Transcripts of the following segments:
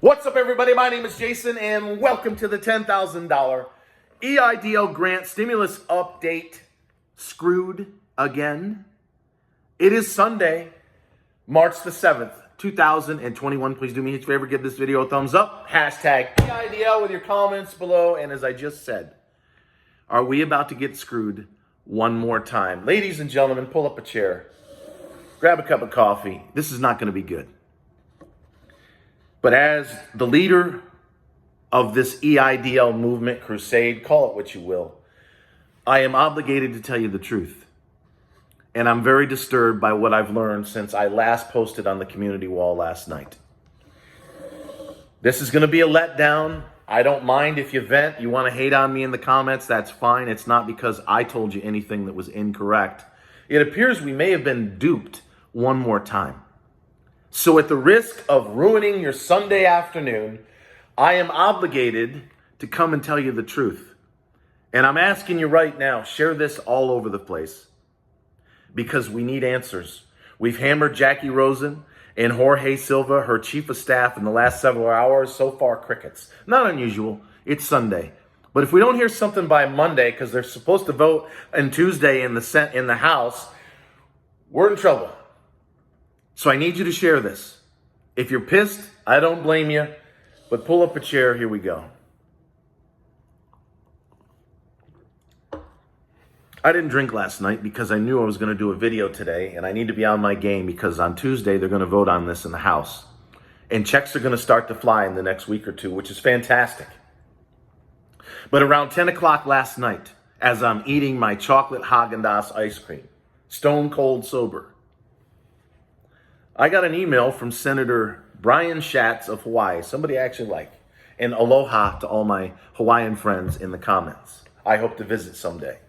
What's up, everybody? My name is Jason, and welcome to the $10,000 EIDL grant stimulus update. Screwed again. It is Sunday, March the 7th, 2021. Please do me a favor, give this video a thumbs up. Hashtag EIDL with your comments below. And as I just said, are we about to get screwed one more time? Ladies and gentlemen, pull up a chair. Grab a cup of coffee. This is not going to be good. But as the leader of this EIDL movement crusade, call it what you will, I am obligated to tell you the truth. And I'm very disturbed by what I've learned since I last posted on the community wall last night. This is going to be a letdown. I don't mind if you vent. You want to hate on me in the comments, that's fine. It's not because I told you anything that was incorrect. It appears we may have been duped one more time. So at the risk of ruining your Sunday afternoon, I am obligated to come and tell you the truth. And I'm asking you right now, share this all over the place because we need answers. We've hammered Jackie Rosen and Jorge Silva, her chief of staff, in the last several hours. So far, crickets. Not unusual. It's Sunday. But if we don't hear something by Monday, because they're supposed to vote on Tuesday in the House, we're in trouble. So I need you to share this. If you're pissed, I don't blame you, but pull up a chair. Here we go. I didn't drink last night because I knew I was going to do a video today, and I need to be on my game because on Tuesday they're going to vote on this in the House. And checks are going to start to fly in the next week or two, which is fantastic. But around 10 o'clock last night, as I'm eating my chocolate Haagen-Dazs ice cream, stone cold sober, I got an email from Senator Brian Schatz of Hawaii, somebody I actually like, and aloha to all my Hawaiian friends in the comments. I hope to visit someday.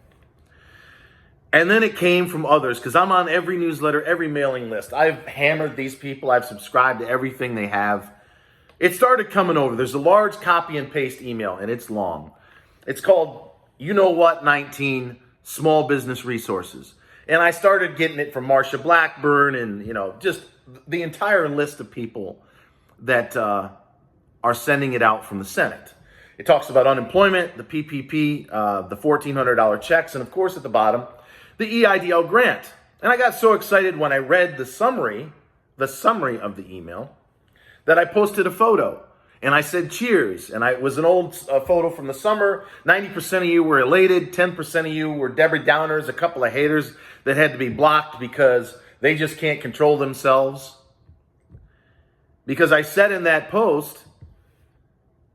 And then it came from others, because I'm on every newsletter, every mailing list. I've hammered these people. I've subscribed to everything they have. It started coming over. There's a large copy and paste email, and it's long. It's called, 19 Small Business Resources. And I started getting it from Marsha Blackburn and, just the entire list of people that are sending it out from the Senate. It talks about unemployment, the PPP, the $1,400 checks, and of course at the bottom, the EIDL grant. And I got so excited when I read the summary of the email, that I posted a photo. And I said, cheers. And it was an old photo from the summer. 90% of you were elated. 10% of you were Debbie Downers, a couple of haters that had to be blocked because they just can't control themselves. Because I said in that post,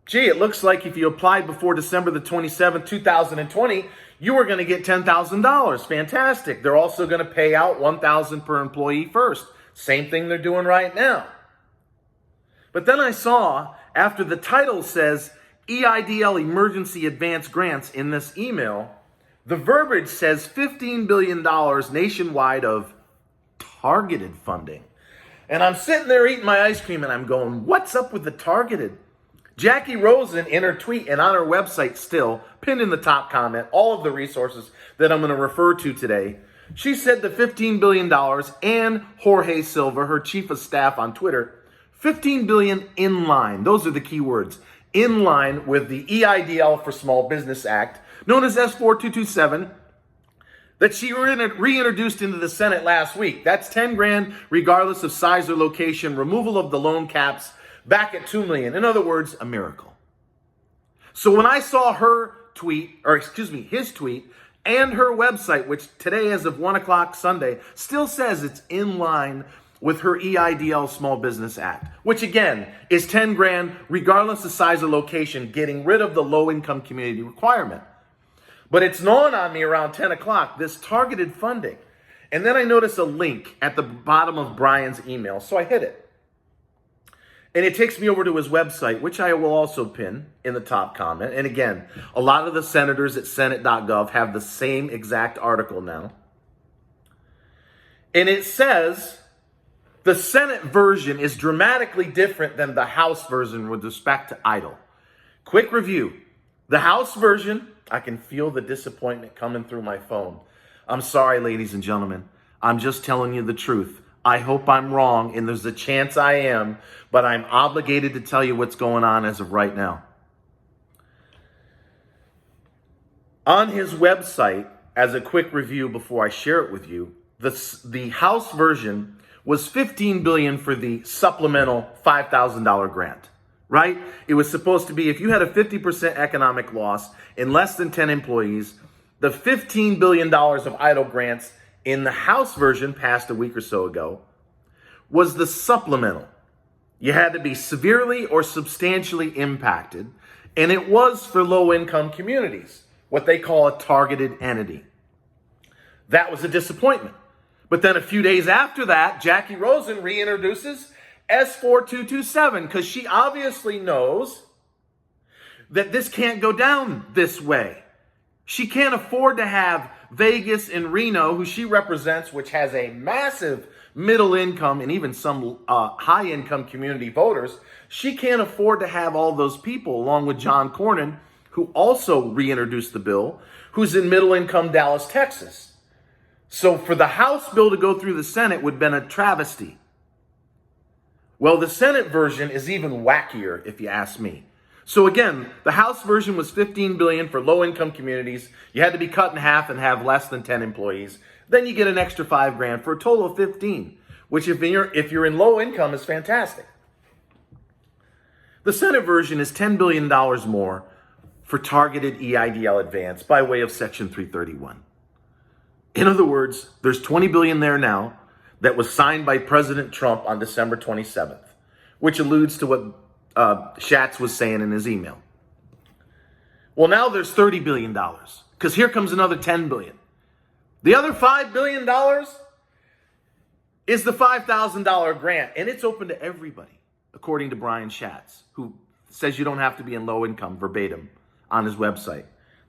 gee, it looks like if you applied before December the 27th, 2020, you were going to get $10,000. Fantastic. They're also going to pay out $1,000 per employee first. Same thing they're doing right now. But then I saw, after the title says EIDL Emergency Advance Grants in this email, the verbiage says $15 billion nationwide of targeted funding. And I'm sitting there eating my ice cream and I'm going, what's up with the targeted? Jackie Rosen in her tweet and on her website still, pinned in the top comment, all of the resources that I'm going to refer to today. She said the $15 billion and Jorge Silva, her chief of staff on Twitter, $15 billion in line. Those are the key words. In line with the EIDL for Small Business Act, known as S4227, that she reintroduced into the Senate last week. That's 10 grand, regardless of size or location, removal of the loan caps, back at 2 million. In other words, a miracle. So when I saw his tweet, and her website, which today as of 1 o'clock Sunday, still says it's in line with her EIDL Small Business Act, which again is 10 grand, regardless of size or location, getting rid of the low-income community requirement. But it's gnawing on me around 10 o'clock, this targeted funding. And then I notice a link at the bottom of Brian's email, so I hit it. And it takes me over to his website, which I will also pin in the top comment. And again, a lot of the senators at senate.gov have the same exact article now. And it says the Senate version is dramatically different than the House version with respect to EIDL. Quick review. The House version, I can feel the disappointment coming through my phone. I'm sorry, ladies and gentlemen. I'm just telling you the truth. I hope I'm wrong, and there's a chance I am, but I'm obligated to tell you what's going on as of right now. On his website, as a quick review before I share it with you, the House version was $15 billion for the supplemental $5,000 grant, right? It was supposed to be if you had a 50% economic loss in less than 10 employees, the $15 billion of EIDL grants in the House version passed a week or so ago was the supplemental. You had to be severely or substantially impacted, and it was for low-income communities, what they call a targeted entity. That was a disappointment. But then a few days after that, Jackie Rosen reintroduces S4227 because she obviously knows that this can't go down this way. She can't afford to have Vegas and Reno, who she represents, which has a massive middle income and even some high income community voters. She can't afford to have all those people, along with John Cornyn, who also reintroduced the bill, who's in middle income Dallas, Texas. So for the House bill to go through the Senate would have been a travesty. Well, the Senate version is even wackier, if you ask me. So again, the House version was $15 billion for low-income communities. You had to be cut in half and have less than 10 employees. Then you get an extra $5,000 for a total of 15, which if you're in low income is fantastic. The Senate version is $10 billion more for targeted EIDL advance by way of Section 331. In other words, there's $20 billion there now that was signed by President Trump on December 27th, which alludes to what Schatz was saying in his email. Well, now there's $30 billion because here comes another $10 billion. The other $5 billion is the $5,000 grant, and it's open to everybody, according to Brian Schatz, who says you don't have to be in low income verbatim on his website.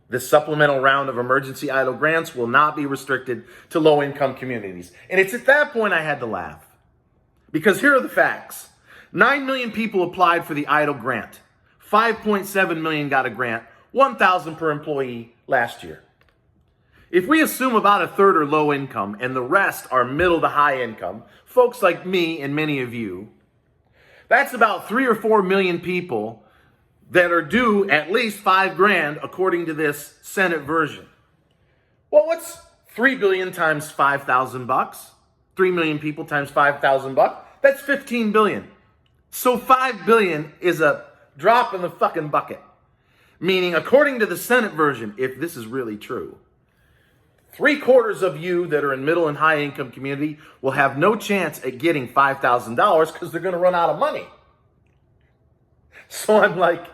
This supplemental round of emergency EIDL grants will not be restricted to low-income communities. And it's at that point I had to laugh. Because here are the facts. 9 million people applied for the EIDL grant. 5.7 million got a grant, 1,000 per employee last year. If we assume about a third are low income and the rest are middle to high income, folks like me and many of you, that's about 3 or 4 million people that are due at least $5,000 according to this Senate version. Well, what's 3 billion times $5,000? 3 million people times $5,000? That's 15 billion. So 5 billion is a drop in the fucking bucket. Meaning, according to the Senate version, if this is really true, 3/4 of you that are in middle and high income community will have no chance at getting $5,000 because they're going to run out of money. So I'm like,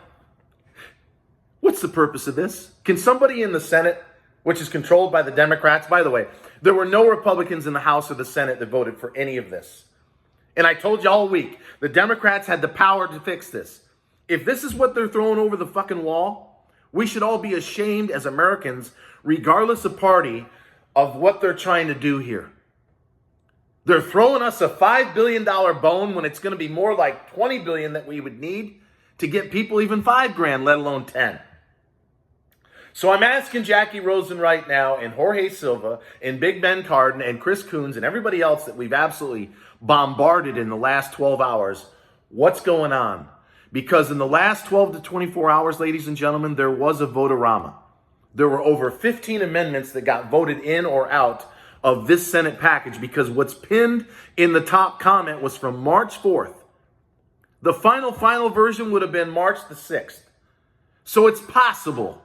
what's the purpose of this? Can somebody in the Senate, which is controlled by the Democrats, by the way, there were no Republicans in the House or the Senate that voted for any of this. And I told you all week, the Democrats had the power to fix this. If this is what they're throwing over the fucking wall, we should all be ashamed as Americans, regardless of party, of what they're trying to do here. They're throwing us a $5 billion bone when it's going to be more like $20 billion that we would need to get people even $5,000, let alone 10. So I'm asking Jackie Rosen right now, and Jorge Silva, and Big Ben Cardin, and Chris Coons, and everybody else that we've absolutely bombarded in the last 12 hours, what's going on? Because in the last 12 to 24 hours, ladies and gentlemen, there was a vote-a-rama. There were over 15 amendments that got voted in or out of this Senate package because what's pinned in the top comment was from March 4th. The final version would have been March the 6th. So it's possible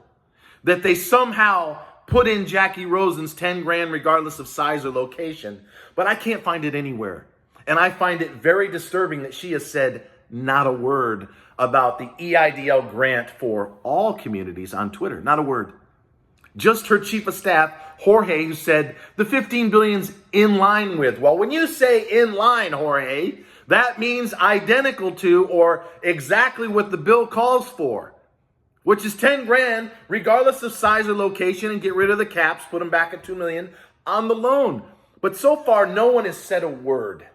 that they somehow put in Jackie Rosen's $10,000 regardless of size or location, but I can't find it anywhere. And I find it very disturbing that she has said not a word about the EIDL grant for all communities on Twitter. Not a word. Just her chief of staff, Jorge, who said the 15 billion's in line with. Well, when you say in line, Jorge, that means identical to or exactly what the bill calls for, which is $10,000 regardless of size or location, and get rid of the caps, put them back at $2 million on the loan. But so far, no one has said a word.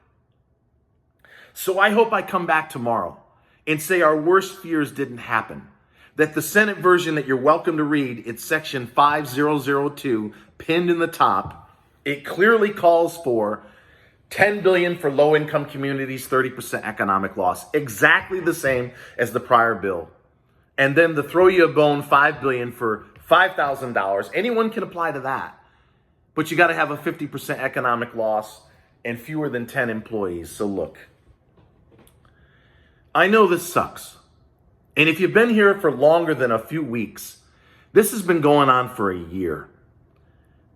So I hope I come back tomorrow and say our worst fears didn't happen. That the Senate version that you're welcome to read, it's section 5002, pinned in the top. It clearly calls for $10 billion for low-income communities, 30% economic loss. Exactly the same as the prior bill. And then the throw you a bone, $5 billion for $5,000. Anyone can apply to that. But you got to have a 50% economic loss and fewer than 10 employees. So look, I know this sucks. And if you've been here for longer than a few weeks, this has been going on for a year.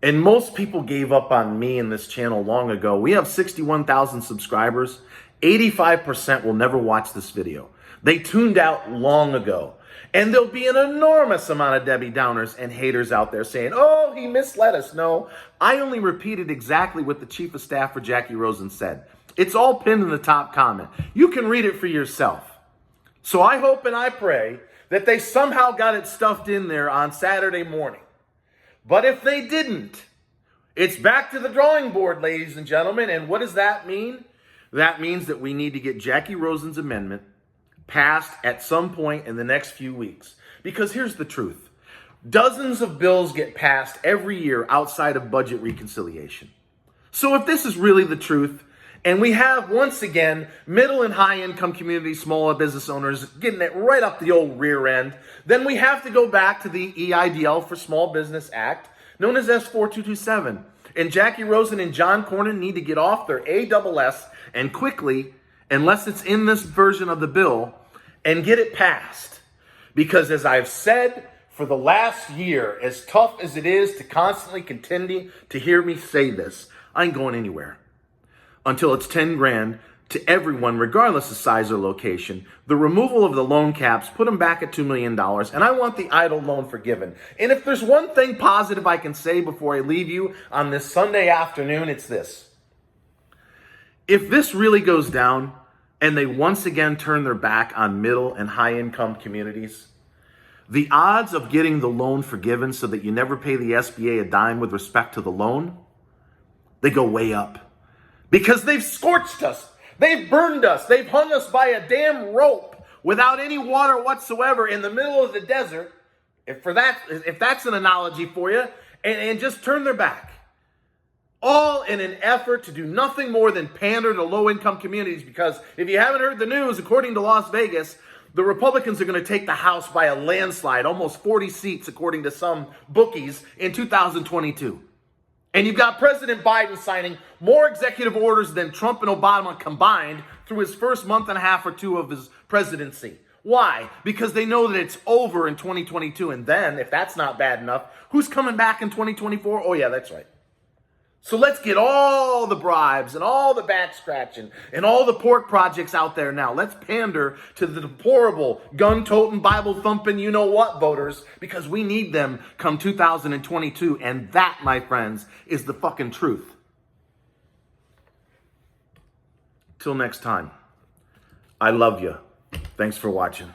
And most people gave up on me and this channel long ago. We have 61,000 subscribers. 85% will never watch this video. They tuned out long ago. And there'll be an enormous amount of Debbie Downers and haters out there saying, oh, he misled us. No, I only repeated exactly what the Chief of Staff for Jackie Rosen said. It's all pinned in the top comment. You can read it for yourself. So I hope and I pray that they somehow got it stuffed in there on Saturday morning. But if they didn't, it's back to the drawing board, ladies and gentlemen. And what does that mean? That means that we need to get Jackie Rosen's amendment passed at some point in the next few weeks. Because here's the truth. Dozens of bills get passed every year outside of budget reconciliation. So if this is really the truth, and we have, once again, middle and high income communities, smaller business owners getting it right up the old rear end, then we have to go back to the EIDL for Small Business Act, known as S4227. And Jackie Rosen and John Cornyn need to get off their ASS and quickly, unless it's in this version of the bill, and get it passed. Because as I've said for the last year, as tough as it is to constantly continue to hear me say this, I ain't going anywhere until it's 10 grand to everyone, regardless of size or location. The removal of the loan caps, put them back at $2 million, and I want the EIDL loan forgiven. And if there's one thing positive I can say before I leave you on this Sunday afternoon, it's this. If this really goes down, and they once again turn their back on middle and high income communities, the odds of getting the loan forgiven so that you never pay the SBA a dime with respect to the loan, they go way up. Because they've scorched us. They've burned us. They've hung us by a damn rope without any water whatsoever in the middle of the desert, if that's an analogy for you, and just turn their back. All in an effort to do nothing more than pander to low-income communities, because if you haven't heard the news, according to Las Vegas, the Republicans are going to take the House by a landslide, almost 40 seats, according to some bookies, in 2022. And you've got President Biden signing more executive orders than Trump and Obama combined through his first month and a half or two of his presidency. Why? Because they know that it's over in 2022. And then, if that's not bad enough, who's coming back in 2024? Oh, yeah, that's right. So let's get all the bribes and all the back scratching and all the pork projects out there now. Let's pander to the deplorable, gun-toting, Bible-thumping, you-know-what voters, because we need them come 2022. And that, my friends, is the fucking truth. Till next time, I love you. Thanks for watching.